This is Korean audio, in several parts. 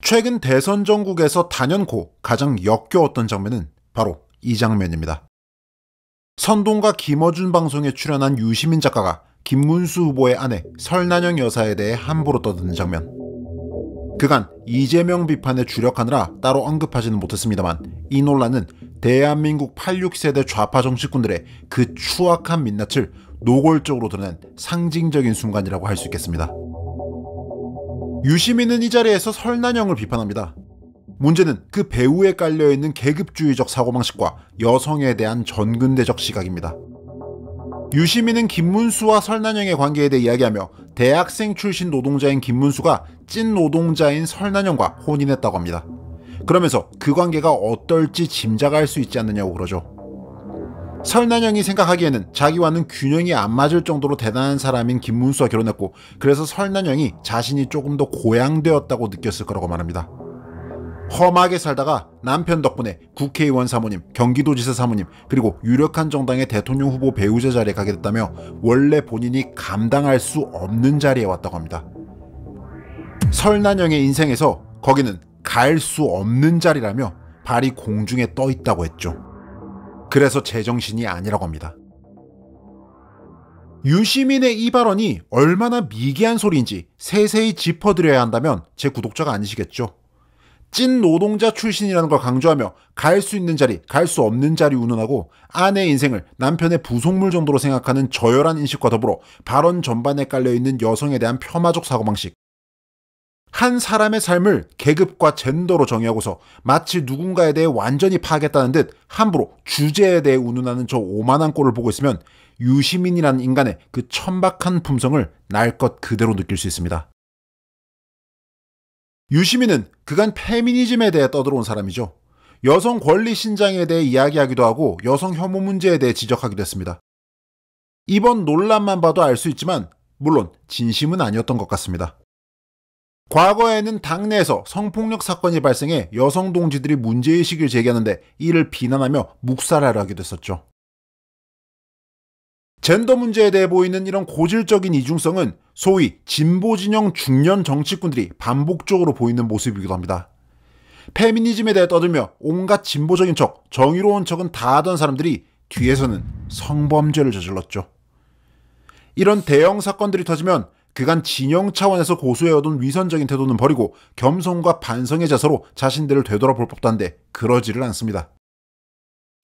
최근 대선 전국에서 단연코 가장 역겨웠던 장면은 바로 이 장면입니다. 선동과 김어준 방송에 출연한 유시민 작가가 김문수 후보의 아내 설난영 여사에 대해 함부로 떠드는 장면. 그간 이재명 비판에 주력하느라 따로 언급하지는 못했습니다만 이 논란은 대한민국 86세대 좌파 정치꾼들의 그 추악한 민낯을 노골적으로 드러낸 상징적인 순간이라고 할 수 있겠습니다. 유시민은 이 자리에서 설난영을 비판합니다. 문제는 그 배우에 깔려있는 계급주의적 사고방식과 여성에 대한 전근대적 시각입니다. 유시민은 김문수와 설난영의 관계에 대해 이야기하며 대학생 출신 노동자인 김문수가 찐 노동자인 설난영과 혼인했다고 합니다. 그러면서 그 관계가 어떨지 짐작할 수 있지 않느냐고 그러죠. 설난영이 생각하기에는 자기와는 균형이 안 맞을 정도로 대단한 사람인 김문수와 결혼했고 그래서 설난영이 자신이 조금 더 고양되었다고 느꼈을 거라고 말합니다. 험하게 살다가 남편 덕분에 국회의원 사모님, 경기도지사 사모님, 그리고 유력한 정당의 대통령 후보 배우자 자리에 가게 됐다며 원래 본인이 감당할 수 없는 자리에 왔다고 합니다. 설난영의 인생에서 거기는 갈 수 없는 자리라며 발이 공중에 떠 있다고 했죠. 그래서 제정신이 아니라고 합니다. 유시민의 이 발언이 얼마나 미개한 소리인지 세세히 짚어드려야 한다면 제 구독자가 아니시겠죠. 찐 노동자 출신이라는 걸 강조하며 갈 수 있는 자리, 갈 수 없는 자리 운운하고 아내의 인생을 남편의 부속물 정도로 생각하는 저열한 인식과 더불어 발언 전반에 깔려있는 여성에 대한 폄하적 사고방식. 한 사람의 삶을 계급과 젠더로 정의하고서 마치 누군가에 대해 완전히 파악했다는 듯 함부로 주제에 대해 운운하는 저 오만한 꼴을 보고 있으면 유시민이라는 인간의 그 천박한 품성을 날 것 그대로 느낄 수 있습니다. 유시민은 그간 페미니즘에 대해 떠들어온 사람이죠. 여성 권리 신장에 대해 이야기하기도 하고 여성 혐오 문제에 대해 지적하기도 했습니다. 이번 논란만 봐도 알 수 있지만 물론 진심은 아니었던 것 같습니다. 과거에는 당내에서 성폭력 사건이 발생해 여성 동지들이 문제의식을 제기하는데 이를 비난하며 묵살하려 하기도 했었죠. 젠더 문제에 대해 보이는 이런 고질적인 이중성은 소위 진보진영 중년 정치꾼들이 반복적으로 보이는 모습이기도 합니다. 페미니즘에 대해 떠들며 온갖 진보적인 척, 정의로운 척은 다 하던 사람들이 뒤에서는 성범죄를 저질렀죠. 이런 대형 사건들이 터지면 그간 진영 차원에서 고수해오던 위선적인 태도는 버리고 겸손과 반성의 자세로 자신들을 되돌아볼 법도 한데 그러지를 않습니다.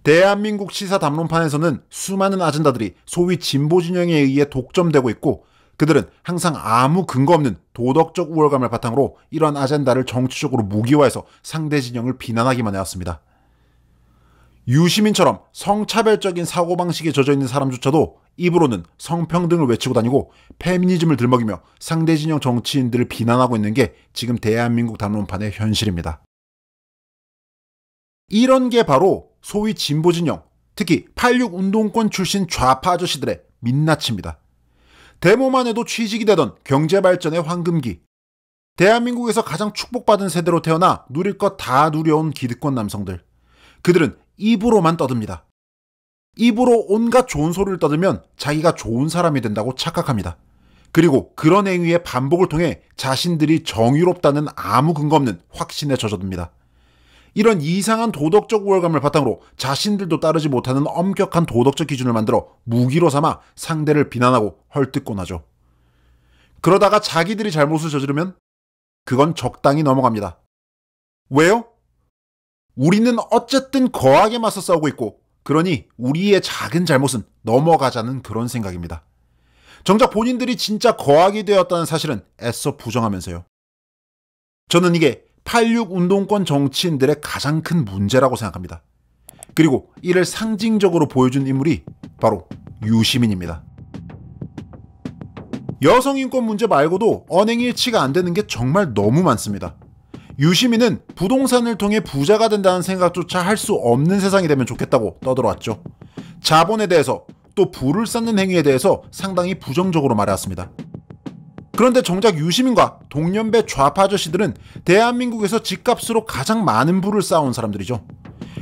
대한민국 시사 담론판에서는 수많은 아젠다들이 소위 진보 진영에 의해 독점되고 있고 그들은 항상 아무 근거 없는 도덕적 우월감을 바탕으로 이러한 아젠다를 정치적으로 무기화해서 상대 진영을 비난하기만 해왔습니다. 유시민처럼 성차별적인 사고방식에 젖어있는 사람조차도 입으로는 성평등을 외치고 다니고 페미니즘을 들먹이며 상대 진영 정치인들을 비난하고 있는 게 지금 대한민국 담론판의 현실입니다. 이런 게 바로 소위 진보 진영, 특히 86 운동권 출신 좌파 아저씨들의 민낯입니다. 데모만 해도 취직이 되던 경제발전의 황금기, 대한민국에서 가장 축복받은 세대로 태어나 누릴 것 다 누려온 기득권 남성들, 그들은 입으로만 떠듭니다. 입으로 온갖 좋은 소리를 떠들면 자기가 좋은 사람이 된다고 착각합니다. 그리고 그런 행위의 반복을 통해 자신들이 정의롭다는 아무 근거 없는 확신에 젖어듭니다. 이런 이상한 도덕적 우월감을 바탕으로 자신들도 따르지 못하는 엄격한 도덕적 기준을 만들어 무기로 삼아 상대를 비난하고 헐뜯곤 하죠. 그러다가 자기들이 잘못을 저지르면 그건 적당히 넘어갑니다. 왜요? 우리는 어쨌든 거하게 맞서 싸우고 있고 그러니 우리의 작은 잘못은 넘어가자는 그런 생각입니다. 정작 본인들이 진짜 거하게 되었다는 사실은 애써 부정하면서요. 저는 이게 86 운동권 정치인들의 가장 큰 문제라고 생각합니다. 그리고 이를 상징적으로 보여준 인물이 바로 유시민입니다. 여성 인권 문제 말고도 언행일치가 안 되는 게 정말 너무 많습니다. 유시민은 부동산을 통해 부자가 된다는 생각조차 할 수 없는 세상이 되면 좋겠다고 떠들어왔죠. 자본에 대해서 또 부를 쌓는 행위에 대해서 상당히 부정적으로 말해왔습니다. 그런데 정작 유시민과 동년배 좌파 아저씨들은 대한민국에서 집값으로 가장 많은 부를 쌓아온 사람들이죠.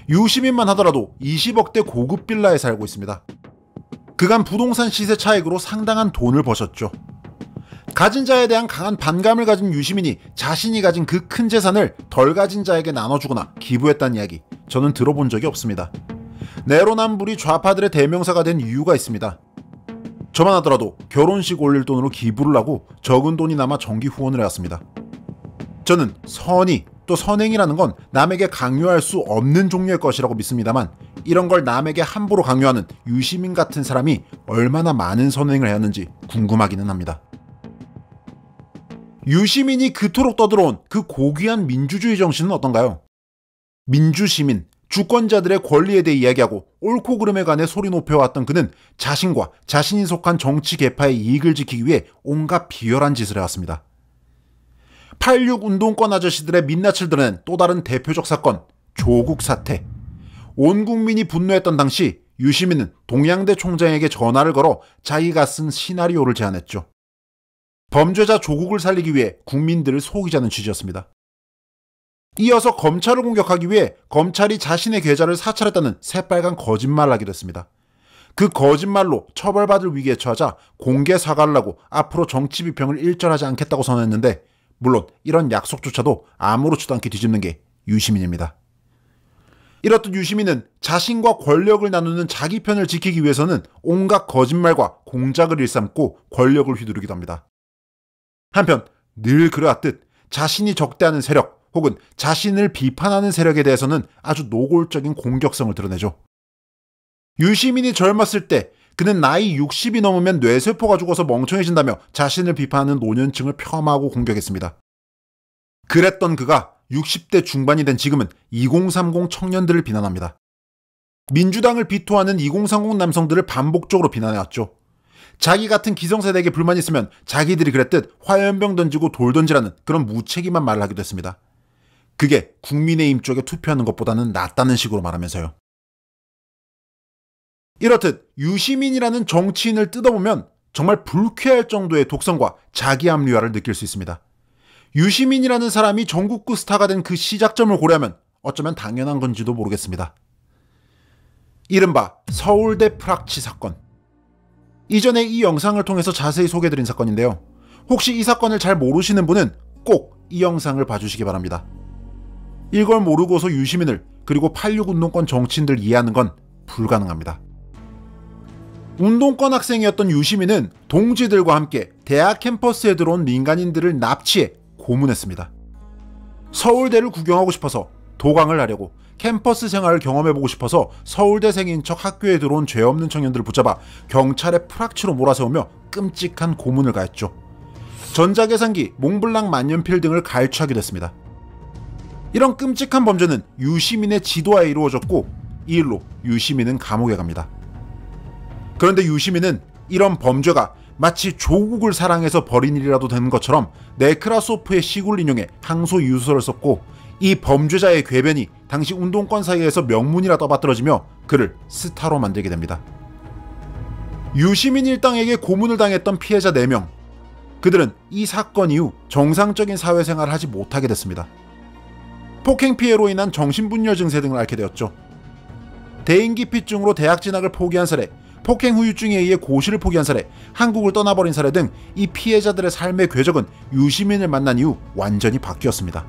유시민만 하더라도 20억대 고급 빌라에 살고 있습니다. 그간 부동산 시세 차익으로 상당한 돈을 버셨죠. 가진 자에 대한 강한 반감을 가진 유시민이 자신이 가진 그 큰 재산을 덜 가진 자에게 나눠주거나 기부했다는 이야기, 저는 들어본 적이 없습니다. 내로남불이 좌파들의 대명사가 된 이유가 있습니다. 저만 하더라도 결혼식 올릴 돈으로 기부를 하고 적은 돈이 남아 정기 후원을 해왔습니다. 저는 선의 또 선행이라는 건 남에게 강요할 수 없는 종류의 것이라고 믿습니다만, 이런 걸 남에게 함부로 강요하는 유시민 같은 사람이 얼마나 많은 선행을 해왔는지 궁금하기는 합니다. 유시민이 그토록 떠들어온 그 고귀한 민주주의 정신은 어떤가요? 민주시민, 주권자들의 권리에 대해 이야기하고 옳고 그름에 관해 소리 높여왔던 그는 자신과 자신이 속한 정치 계파의 이익을 지키기 위해 온갖 비열한 짓을 해왔습니다. 86 운동권 아저씨들의 민낯을 드러낸 또 다른 대표적 사건, 조국 사태. 온 국민이 분노했던 당시 유시민은 동양대 총장에게 전화를 걸어 자기가 쓴 시나리오를 제안했죠. 범죄자 조국을 살리기 위해 국민들을 속이자는 취지였습니다. 이어서 검찰을 공격하기 위해 검찰이 자신의 계좌를 사찰했다는 새빨간 거짓말을 하기도 했습니다. 그 거짓말로 처벌받을 위기에 처하자 공개 사과를 하고 앞으로 정치 비평을 일절하지 않겠다고 선언했는데, 물론 이런 약속조차도 아무렇지도 않게 뒤집는 게 유시민입니다. 이렇듯 유시민은 자신과 권력을 나누는 자기 편을 지키기 위해서는 온갖 거짓말과 공작을 일삼고 권력을 휘두르기도 합니다. 한편 늘 그러하듯 자신이 적대하는 세력 혹은 자신을 비판하는 세력에 대해서는 아주 노골적인 공격성을 드러내죠. 유시민이 젊었을 때 그는 나이 60이 넘으면 뇌세포가 죽어서 멍청해진다며 자신을 비판하는 노년층을 폄하하고 공격했습니다. 그랬던 그가 60대 중반이 된 지금은 2030 청년들을 비난합니다. 민주당을 비토하는 2030 남성들을 반복적으로 비난해왔죠. 자기 같은 기성세대에게 불만이 있으면 자기들이 그랬듯 화염병 던지고 돌 던지라는 그런 무책임한 말을 하기도 했습니다. 그게 국민의힘 쪽에 투표하는 것보다는 낫다는 식으로 말하면서요. 이렇듯 유시민이라는 정치인을 뜯어보면 정말 불쾌할 정도의 독성과 자기합리화를 느낄 수 있습니다. 유시민이라는 사람이 전국구 스타가 된 그 시작점을 고려하면 어쩌면 당연한 건지도 모르겠습니다. 이른바 서울대 프락치 사건. 이전에 이 영상을 통해서 자세히 소개해드린 사건인데요. 혹시 이 사건을 잘 모르시는 분은 꼭 이 영상을 봐주시기 바랍니다. 이걸 모르고서 유시민을 그리고 86 운동권 정치인들 이해하는 건 불가능합니다. 운동권 학생이었던 유시민은 동지들과 함께 대학 캠퍼스에 들어온 민간인들을 납치해 고문했습니다. 서울대를 구경하고 싶어서, 도강을 하려고, 캠퍼스 생활을 경험해보고 싶어서 서울대생인 척 학교에 들어온 죄 없는 청년들을 붙잡아 경찰의 프락치로 몰아세우며 끔찍한 고문을 가했죠. 전자계산기, 몽블랑 만년필 등을 갈취하기도 했습니다. 이런 끔찍한 범죄는 유시민의 지도하에 이루어졌고 이 일로 유시민은 감옥에 갑니다. 그런데 유시민은 이런 범죄가 마치 조국을 사랑해서 벌인 일이라도 되는 것처럼 네크라소프의 시구를 인용해 항소 유서를 썼고, 이 범죄자의 궤변이 당시 운동권 사이에서 명문이라 떠받들어지며 그를 스타로 만들게 됩니다. 유시민 일당에게 고문을 당했던 피해자 4명. 그들은 이 사건 이후 정상적인 사회생활을 하지 못하게 됐습니다. 폭행 피해로 인한 정신분열 증세 등을 앓게 되었죠. 대인기피증으로 대학 진학을 포기한 사례, 폭행 후유증에 의해 고시를 포기한 사례, 한국을 떠나버린 사례 등 이 피해자들의 삶의 궤적은 유시민을 만난 이후 완전히 바뀌었습니다.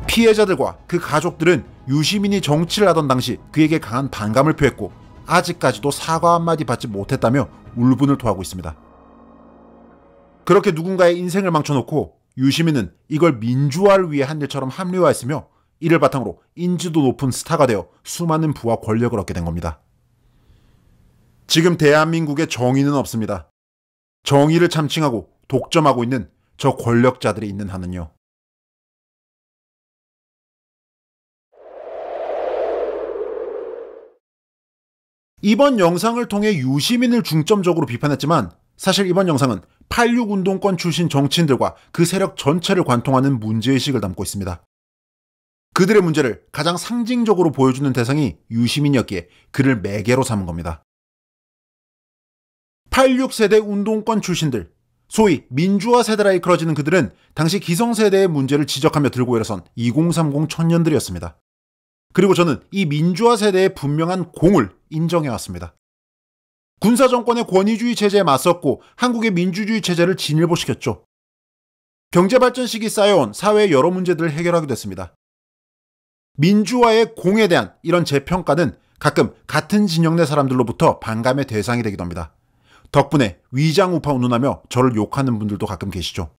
피해자들과 그 가족들은 유시민이 정치를 하던 당시 그에게 강한 반감을 표했고 아직까지도 사과 한마디 받지 못했다며 울분을 토하고 있습니다. 그렇게 누군가의 인생을 망쳐놓고 유시민은 이걸 민주화를 위해 한 일처럼 합리화했으며 이를 바탕으로 인지도 높은 스타가 되어 수많은 부와 권력을 얻게 된 겁니다. 지금 대한민국에 정의는 없습니다. 정의를 참칭하고 독점하고 있는 저 권력자들이 있는 한은요. 이번 영상을 통해 유시민을 중점적으로 비판했지만 사실 이번 영상은 86 운동권 출신 정치인들과 그 세력 전체를 관통하는 문제의식을 담고 있습니다. 그들의 문제를 가장 상징적으로 보여주는 대상이 유시민이었기에 그를 매개로 삼은 겁니다. 86세대 운동권 출신들, 소위 민주화 세대라 이끌어지는 그들은 당시 기성세대의 문제를 지적하며 들고 일어선 2030 청년들이었습니다. 그리고 저는 이 민주화 세대의 분명한 공을 인정해왔습니다. 군사정권의 권위주의 체제에 맞섰고 한국의 민주주의 체제를 진일보시켰죠. 경제발전 시기 쌓여온 사회의 여러 문제들을 해결하기도 했습니다. 민주화의 공에 대한 이런 재평가는 가끔 같은 진영 내 사람들로부터 반감의 대상이 되기도 합니다. 덕분에 위장우파 운운하며 저를 욕하는 분들도 가끔 계시죠.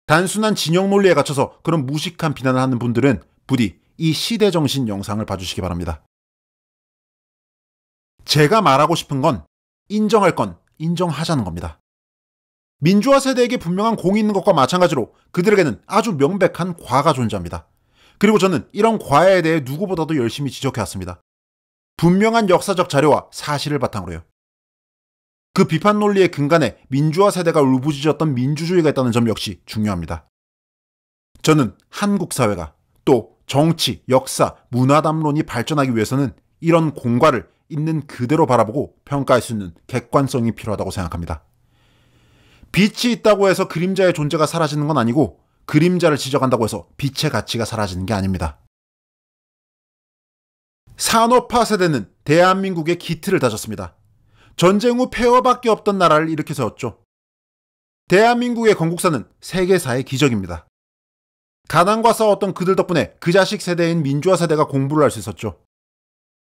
단순한 진영 논리에 갇혀서 그런 무식한 비난을 하는 분들은 부디 이 시대정신 영상을 봐주시기 바랍니다. 제가 말하고 싶은 건 인정할 건 인정하자는 겁니다. 민주화 세대에게 분명한 공이 있는 것과 마찬가지로 그들에게는 아주 명백한 과가 존재합니다. 그리고 저는 이런 과에 대해 누구보다도 열심히 지적해왔습니다. 분명한 역사적 자료와 사실을 바탕으로요. 그 비판 논리의 근간에 민주화 세대가 울부짖었던 민주주의가 있다는 점 역시 중요합니다. 저는 한국 사회가 또 정치, 역사, 문화담론이 발전하기 위해서는 이런 공과를 있는 그대로 바라보고 평가할 수 있는 객관성이 필요하다고 생각합니다. 빛이 있다고 해서 그림자의 존재가 사라지는 건 아니고 그림자를 지적한다고 해서 빛의 가치가 사라지는 게 아닙니다. 산업화 세대는 대한민국의 기틀을 다졌습니다. 전쟁 후 폐허밖에 없던 나라를 일으켜 세웠죠. 대한민국의 건국사는 세계사의 기적입니다. 가난과 싸웠던 그들 덕분에 그 자식 세대인 민주화 세대가 공부를 할 수 있었죠.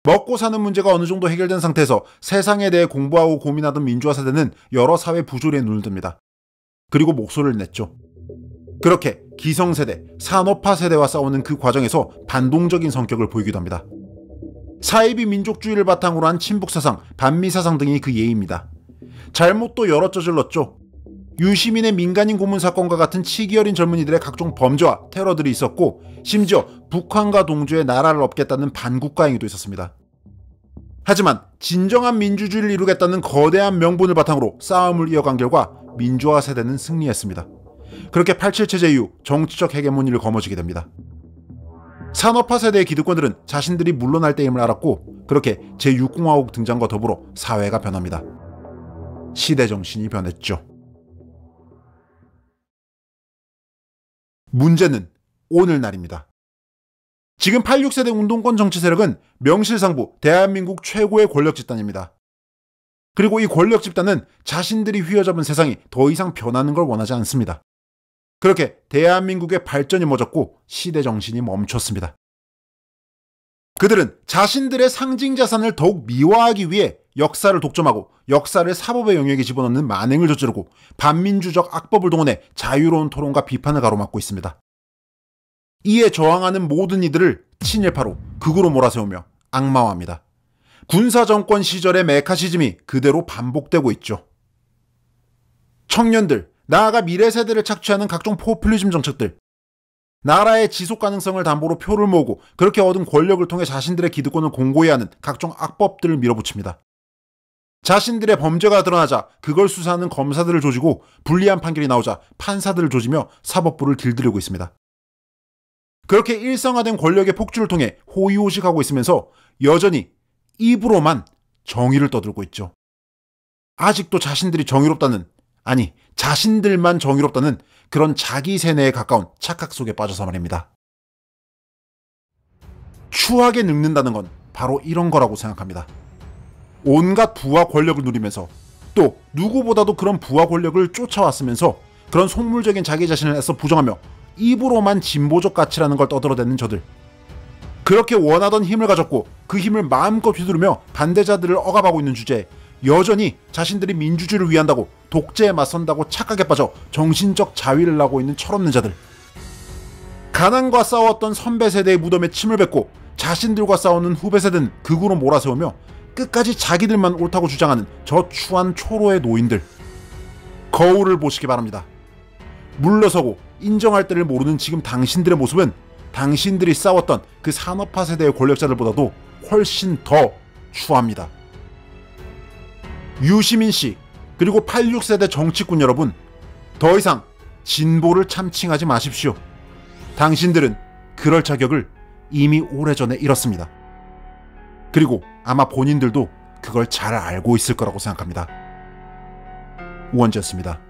먹고 사는 문제가 어느 정도 해결된 상태에서 세상에 대해 공부하고 고민하던 민주화 세대는 여러 사회 부조리에 눈을 듭니다. 그리고 목소리를 냈죠. 그렇게 기성세대, 산업화 세대와 싸우는 그 과정에서 반동적인 성격을 보이기도 합니다. 사이비 민족주의를 바탕으로 한 친북사상, 반미사상 등이 그 예입니다. 잘못도 여러 저질렀죠. 유시민의 민간인 고문 사건과 같은 치기 어린 젊은이들의 각종 범죄와 테러들이 있었고 심지어 북한과 동조해 나라를 엎겠다는 반국가 행위도 있었습니다. 하지만 진정한 민주주의를 이루겠다는 거대한 명분을 바탕으로 싸움을 이어간 결과 민주화 세대는 승리했습니다. 그렇게 87 체제 이후 정치적 헤게모니를 거머쥐게 됩니다. 산업화 세대의 기득권들은 자신들이 물러날 때임을 알았고 그렇게 제6공화국 등장과 더불어 사회가 변합니다. 시대정신이 변했죠. 문제는 오늘날입니다. 지금 86세대 운동권 정치 세력은 명실상부 대한민국 최고의 권력 집단입니다. 그리고 이 권력 집단은 자신들이 휘어잡은 세상이 더 이상 변하는 걸 원하지 않습니다. 그렇게 대한민국의 발전이 멎었고 시대정신이 멈췄습니다. 그들은 자신들의 상징 자산을 더욱 미화하기 위해 역사를 독점하고 역사를 사법의 영역에 집어넣는 만행을 저지르고 반민주적 악법을 동원해 자유로운 토론과 비판을 가로막고 있습니다. 이에 저항하는 모든 이들을 친일파로 극으로 몰아세우며 악마화합니다. 군사정권 시절의 메카시즘이 그대로 반복되고 있죠. 청년들, 나아가 미래 세대를 착취하는 각종 포퓰리즘 정책들, 나라의 지속 가능성을 담보로 표를 모으고 그렇게 얻은 권력을 통해 자신들의 기득권을 공고히 하는 각종 악법들을 밀어붙입니다. 자신들의 범죄가 드러나자 그걸 수사하는 검사들을 조지고 불리한 판결이 나오자 판사들을 조지며 사법부를 길들이고 있습니다. 그렇게 일상화된 권력의 폭주를 통해 호의호식하고 있으면서 여전히 입으로만 정의를 떠들고 있죠. 아직도 자신들이 정의롭다는, 아니 자신들만 정의롭다는 그런 자기 세뇌에 가까운 착각 속에 빠져서 말입니다. 추하게 늙는다는 건 바로 이런 거라고 생각합니다. 온갖 부와 권력을 누리면서 또 누구보다도 그런 부와 권력을 쫓아왔으면서 그런 속물적인 자기 자신을 애써 부정하며 입으로만 진보적 가치라는 걸 떠들어대는 저들. 그렇게 원하던 힘을 가졌고 그 힘을 마음껏 휘두르며 반대자들을 억압하고 있는 주제에 여전히 자신들이 민주주의를 위한다고 독재에 맞선다고 착각에 빠져 정신적 자위를 나고 있는 철없는 자들. 가난과 싸웠던 선배 세대의 무덤에 침을 뱉고 자신들과 싸우는 후배 세대는 극으로 몰아세우며 끝까지 자기들만 옳다고 주장하는 저 추한 초로의 노인들. 거울을 보시기 바랍니다. 물러서고 인정할 때를 모르는 지금 당신들의 모습은 당신들이 싸웠던 그 산업화 세대의 권력자들보다도 훨씬 더 추합니다. 유시민 씨, 그리고 86세대 정치꾼 여러분, 더 이상 진보를 참칭하지 마십시오. 당신들은 그럴 자격을 이미 오래전에 잃었습니다. 그리고 아마 본인들도 그걸 잘 알고 있을 거라고 생각합니다. 우원재였습니다.